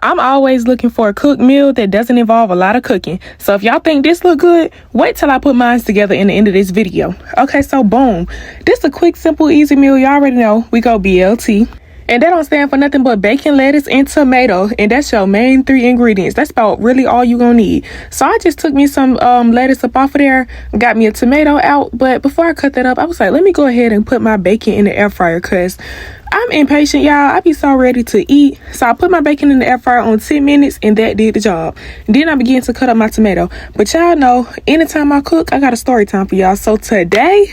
I'm always looking for a cooked meal that doesn't involve a lot of cooking. So if y'all think this look good, wait till I put mine together in the end of this video. Okay, so boom. This a quick, simple, easy meal. You already know we go BLT. And that don't stand for nothing but bacon, lettuce, and tomato. And that's your main 3 ingredients. That's about really all you gonna need. So I just took me some lettuce up off of there, got me a tomato out. But before I cut that up, I was like, let me go ahead and put my bacon in the air fryer because I'm impatient, y'all. I be so ready to eat. So I put my bacon in the air fryer on 10 minutes and that did the job. Then I began to cut up my tomato. But y'all know, anytime I cook, I got a story time for y'all. So today,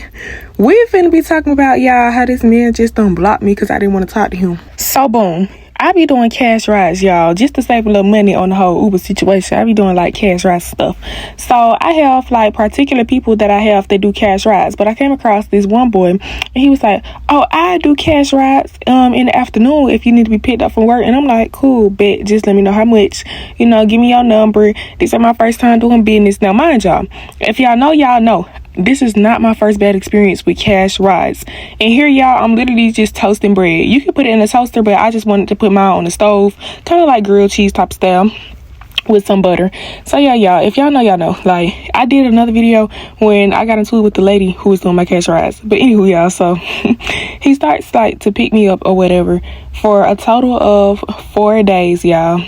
we're finna be talking about, y'all, how this man just done blocked me because I didn't want to talk to him. So boom. I be doing cash rides, y'all, just to save a little money on the whole Uber situation. I be doing like cash ride stuff. So I have like particular people that I have that do cash rides. But I came across this one boy and he was like, oh, I do cash rides in the afternoon if you need to be picked up from work. And I'm like, cool, bet, just let me know how much. You know, give me your number. This is my first time doing business. Now, mind y'all, if y'all know. This is not my first bad experience with cash rides. And here, y'all, I'm literally just toasting bread. You can put it in a toaster, but I just wanted to put mine on the stove. Kind of like grilled cheese type style with some butter. So yeah, y'all, if y'all know. Like, I did another video when I got into it with the lady who was doing my cash rides. But anywho, y'all, so he starts like to pick me up or whatever for a total of 4 days, y'all.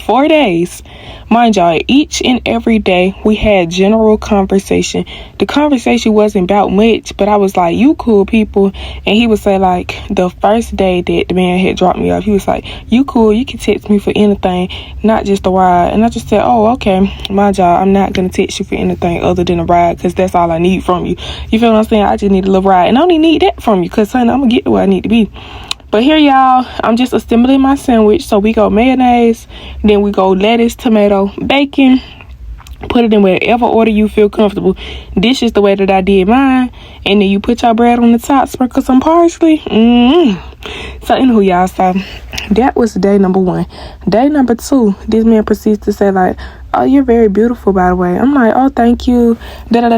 4 days. Mind y'all, each and every day we had general conversation. The conversation wasn't about much, but I was like, you cool people. And he would say like, the first day that the man had dropped me off, he was like, you cool, you can text me for anything, not just a ride. And I just said, oh, okay. Mind y'all, I'm not gonna text you for anything other than a ride because that's all I need from you. You feel what I'm saying? I just need a little ride. And I only need that from you because, son, I'm gonna get to where I need to be. But here, y'all, I'm just assembling my sandwich. So we go mayonnaise, then we go lettuce, tomato, bacon. Put it in whatever order you feel comfortable. This is the way that I did mine. And then you put your bread on the top, sprinkle some parsley. So anywho, y'all, so that was day number 1. Day number 2, this man proceeds to say like, oh, you're very beautiful, by the way. I'm like, oh, thank you. Now,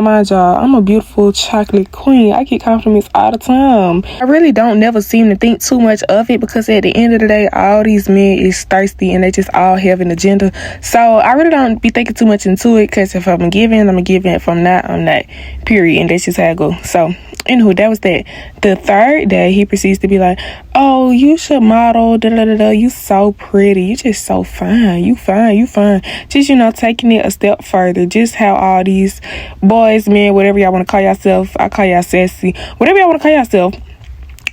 mind y'all, I'm a beautiful chocolate queen. I get compliments all the time. I really don't never seem to think too much of it because at the end of the day, all these men is thirsty and they just all have an agenda. So I really don't be thinking too much into it because if I'm giving, I'm giving. If I'm not, I'm not. Period. And that's just how it goes. So anywho, that was that. The 3rd day, he proceeds to be like, oh, you should model, you so pretty, you just so fine, you fine. Just, you know, taking it a step further. Just how all these boys, men, whatever y'all want to call yourself, I call y'all sassy, whatever y'all want to call yourself,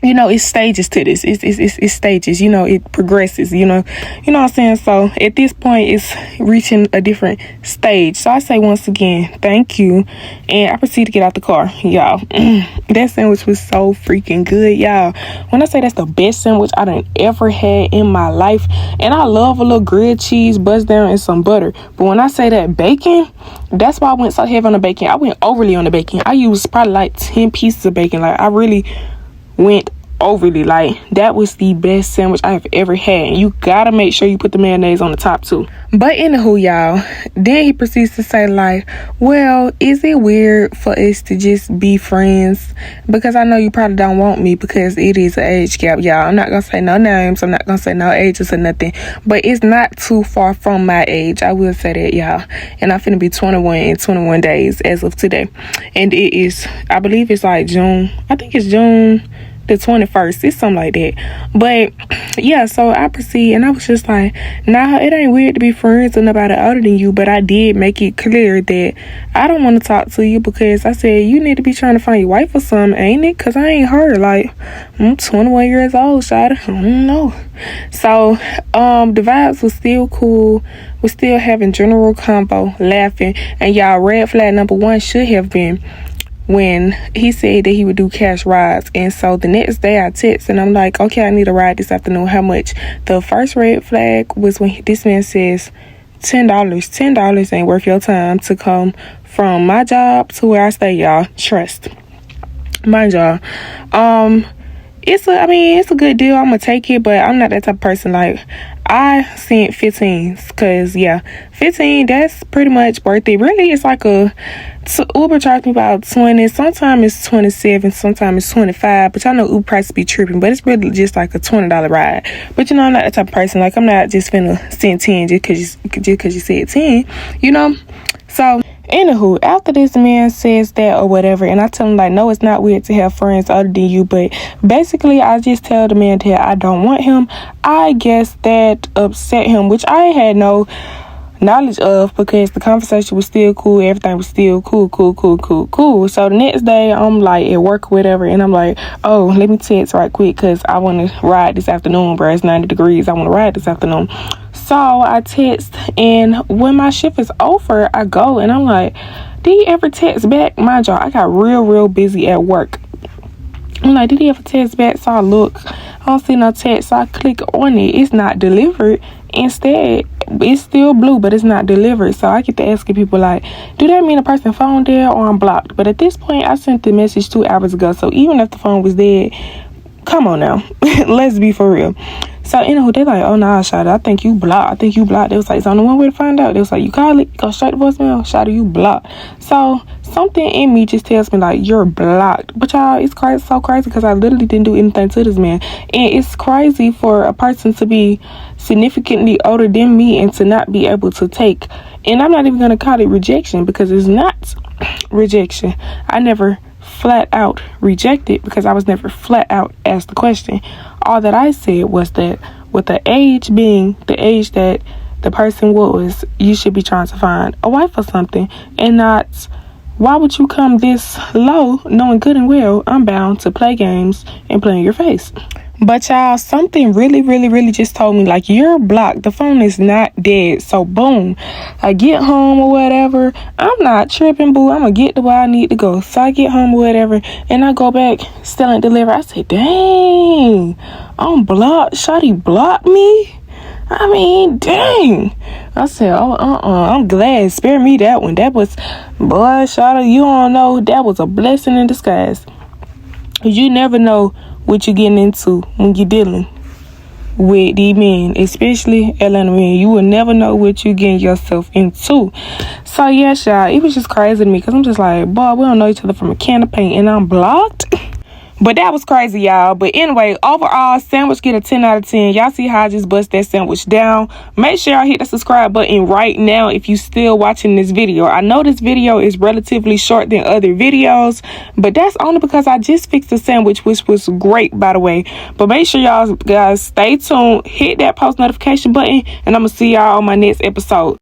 you know, it's stages to this. It's stages, you know, it progresses, you know what I'm saying? So at this point, it's reaching a different stage. So I say once again, thank you. And I proceed to get out the car, y'all. That sandwich was so freaking good, y'all. When I say that's the best sandwich I done ever had in my life, and I love a little grilled cheese, buzz down, and some butter. But when I say that bacon, that's why I went so heavy on the bacon. I went overly on the bacon. I used probably like 10 pieces of bacon. Like, I really went overly. Like, that was the best sandwich I have ever had. And you gotta make sure you put the mayonnaise on the top too. But anywho, y'all, then he proceeds to say like, well, is it weird for us to just be friends? Because I know you probably don't want me because it is an age gap, y'all. I'm not gonna say no names, I'm not gonna say no ages or nothing, but it's not too far from my age, I will say that, y'all. And I'm finna be 21 in 21 days as of today. And it is, I believe it's like June, I think it's June the 21st, it's something like that. But yeah, so I proceed and I was just like, nah, it ain't weird to be friends with nobody older than you, but I did make it clear that I don't want to talk to you because I said you need to be trying to find your wife or something, ain't it? Because I ain't her. Like, I'm 21 years old, shawty. I don't know. So the vibes was still cool. We're still having general convo, laughing. And y'all, red flag number 1 should have been when he said that he would do cash rides. And so the next day I text and I'm like, okay, I need a ride this afternoon, how much? The first red flag was when this man says $10 ain't worth your time to come from my job to where I stay, y'all. Trust. Mind y'all, it's a good deal. I'm gonna take it, but I'm not that type of person. Like, I sent 15, because yeah, 15, that's pretty much worth it. Really, it's like Uber charged me about 20. Sometimes it's 27, sometimes it's 25, but y'all know Uber prices be tripping, but it's really just like a $20 ride. But I'm not that type of person. Like, I'm not just finna send 10 just because you said 10, So anywho, after this man says that or whatever, and I tell him, like, no, it's not weird to have friends other than you, but basically I just tell the man that I don't want him. I guess that upset him, which I had no knowledge of, because the conversation was still cool, everything was still cool. So the next day I'm like at work or whatever, and I'm like, oh, let me text right quick because I want to ride this afternoon, bro. It's 90 degrees, I want to ride this afternoon. So I text, and when my shift is over, I go and I'm like, did he ever text back? Mind y'all, I got real busy at work. I'm like, did he ever text back? So I look, I don't see no text, so I click on it. It's not delivered. Instead, it's still blue, but it's not delivered. So I get to asking people, like, do that mean a person phone dead or I'm blocked? But at this point, I sent the message 2 hours ago, so even if the phone was dead, come on now. Let's be for real. So anywho, they're like, oh nah, Shawty, I think you blocked. They was like, it's only one way to find out. They was like, you call it, go straight to voicemail, Shawty, you blocked. So something in me just tells me, like, you're blocked. But y'all, it's crazy, so crazy, because I literally didn't do anything to this man. And it's crazy for a person to be significantly older than me and to not be able to take, and I'm not even gonna call it rejection, because it's not rejection. I never flat out rejected, because I was never flat out asked the question. All that I said was that with the age being the age that the person was, you should be trying to find a wife or something, and not, why would you come this low knowing good and well I'm bound to play games and play in your face? But y'all, something really just told me, like, you're blocked. The phone is not dead. So boom, I get home or whatever. I'm not tripping, boo. I'm gonna get to where I need to go. So I get home or whatever, and I go back, still ain't deliver. I say, dang, I'm blocked. Shawty blocked me. I mean, dang. I said, I'm glad. Spare me that one. That was, boy, Shawty, you don't know. That was a blessing in disguise. You never know what you're getting into when you're dealing with these men, especially Atlanta men. You will never know what you're getting yourself into. So yeah, y'all, it was just crazy to me, because I'm just like, boy, we don't know each other from a can of paint, and I'm blocked. But that was crazy, y'all. But anyway, overall, sandwich get a 10 out of 10. Y'all see how I just bust that sandwich down. Make sure y'all hit the subscribe button right now if you still watching this video. I know this video is relatively short than other videos, but that's only because I just fixed the sandwich, which was great, by the way. But make sure y'all guys stay tuned, hit that post notification button, and I'm gonna see y'all on my next episode.